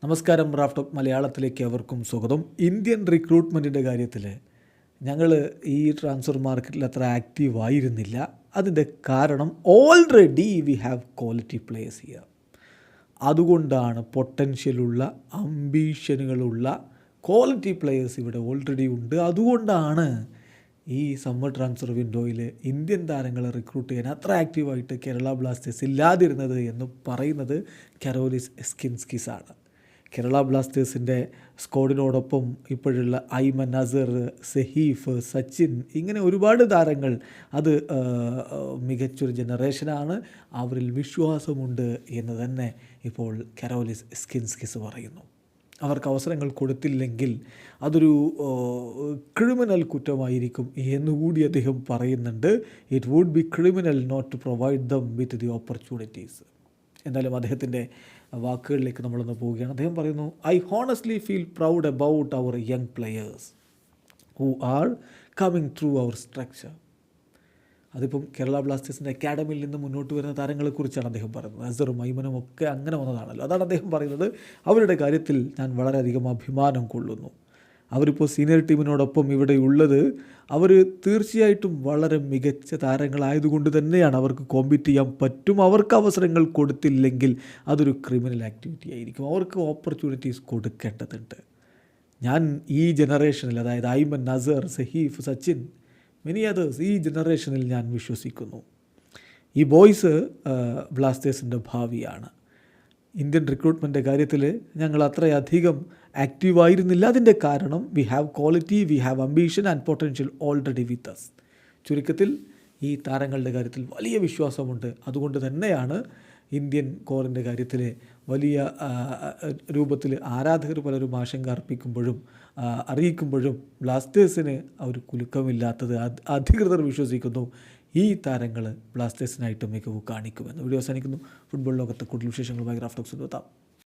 നമസ്കാരം. Raf talk മലയാളത്തിലേക്ക് അവർക്കും സ്വാഗതം. ഇന്ത്യൻ റിക്രൂട്ട്മെൻറ്റിൻ്റെ കാര്യത്തിൽ ഞങ്ങൾ ഈ ട്രാൻസ്ഫർ മാർക്കറ്റിൽ അത്ര ആക്റ്റീവ് ആയിരുന്നില്ല. അതിൻ്റെ കാരണം already V have quality players here. അതുകൊണ്ടാണ് പൊട്ടൻഷ്യലുള്ള അംബീഷനുകളുള്ള ക്വാളിറ്റി പ്ലേയേഴ്സ് ഇവിടെ ഓൾറെഡി ഉണ്ട്. അതുകൊണ്ടാണ് ഈ സമ്മർ ട്രാൻസ്ഫർ വിൻഡോയിൽ ഇന്ത്യൻ താരങ്ങളെ റിക്രൂട്ട് ചെയ്യാൻ അത്ര ആക്റ്റീവായിട്ട് കേരള ബ്ലാസ്റ്റേഴ്സ് ഇല്ലാതിരുന്നത് എന്ന് പറയുന്നത് കരോലിസ് എസ്കിൻസ്കിസാണ്. കേരള ബ്ലാസ്റ്റേഴ്സിൻ്റെ സ്ക്വാഡിനോടൊപ്പം ഇപ്പോഴുള്ള ഐമൻ അസർ, സഹീഫ്, സച്ചിൻ, ഇങ്ങനെ ഒരുപാട് താരങ്ങൾ, അത് മികച്ചൊരു ജനറേഷനാണ്, അവരിൽ വിശ്വാസമുണ്ട് എന്ന് തന്നെ ഇപ്പോൾ കരോലിസ് എസ്കിൻസ്കിസ് പറയുന്നു. അവർക്ക് അവസരങ്ങൾ കൊടുത്തില്ലെങ്കിൽ അതൊരു ക്രിമിനൽ കുറ്റമായിരിക്കും എന്നുകൂടി അദ്ദേഹം പറയുന്നുണ്ട്. It would be criminal not to provide them with the opportunities. എന്തായാലും അദ്ദേഹത്തിൻ്റെ വാക്കുകളിലേക്ക് നമ്മളൊന്ന് പോവുകയാണ്. അദ്ദേഹം പറയുന്നു, I honestly feel proud about our young players who are coming through our structure. അതിപ്പം കേരള ബ്ലാസ്റ്റേഴ്സിൻ്റെ അക്കാഡമിയിൽ നിന്ന് മുന്നോട്ട് വരുന്ന താരങ്ങളെക്കുറിച്ചാണ് അദ്ദേഹം പറയുന്നത്. അസറും ഐമനും ഒക്കെ അങ്ങനെ വന്നതാണല്ലോ. അതാണ് അദ്ദേഹം പറയുന്നത്. അവരുടെ കാര്യത്തിൽ ഞാൻ വളരെയധികം അഭിമാനം കൊള്ളുന്നു. അവരിപ്പോൾ സീനിയർ ടീമിനോടൊപ്പം ഇവിടെ ഉള്ളത്, അവർ തീർച്ചയായിട്ടും വളരെ മികച്ച താരങ്ങളായതുകൊണ്ട് തന്നെയാണ്. അവർക്ക് കോമ്പീറ്റ് ചെയ്യാൻ പറ്റും. അവർക്ക് അവസരങ്ങൾ കൊടുത്തില്ലെങ്കിൽ അതൊരു ക്രിമിനൽ ആക്ടിവിറ്റി ആയിരിക്കും. അവർക്ക് ഓപ്പർച്യൂണിറ്റീസ് കൊടുക്കേണ്ടതുണ്ട്. ഞാൻ ഈ ജനറേഷനിൽ, അതായത് ഐമൻ, നസർ, സഹീഫ്, സച്ചിൻ, മെനി അതേഴ്സ്, ഈ ജനറേഷനിൽ ഞാൻ വിശ്വസിക്കുന്നു. ഈ ബോയ്സ് ബ്ലാസ്റ്റേഴ്സിൻ്റെ ഭാവിയാണ്. ഇന്ത്യൻ റിക്രൂട്ട്മെൻറ്റ് കാര്യത്തിൽ ഞങ്ങൾ അത്രയധികം ആക്റ്റീവായിരുന്നില്ല. അതിൻ്റെ കാരണം we have quality, we have ambition and potential already with us. ചുരുക്കത്തിൽ ഈ താരങ്ങളുടെ കാര്യത്തിൽ വലിയ വിശ്വാസമുണ്ട്. അതുകൊണ്ട് തന്നെയാണ് ഇന്ത്യൻ കോറിൻ്റെ കാര്യത്തിൽ വലിയ രൂപത്തിൽ ആരാധകർ പലരും ആശങ്ക അറിയിക്കുമ്പോഴും ബ്ലാസ്റ്റേഴ്സിന് ഒരു കുലുക്കമില്ലാത്തത് അധികൃതർ വിശ്വസിക്കുന്നു. ഈ താരങ്ങൾ ബ്ലാസ്റ്റേഴ്സിനായിട്ട് മികവ് കാണിക്കുമെന്ന്. വീഡിയോ അവസാനിക്കുന്നു. ഫുട്ബോൾ ലോകത്തെ കൂടുതൽ വിശേഷങ്ങളുമായി റാഫ് ടോക്സിൽ എത്താം.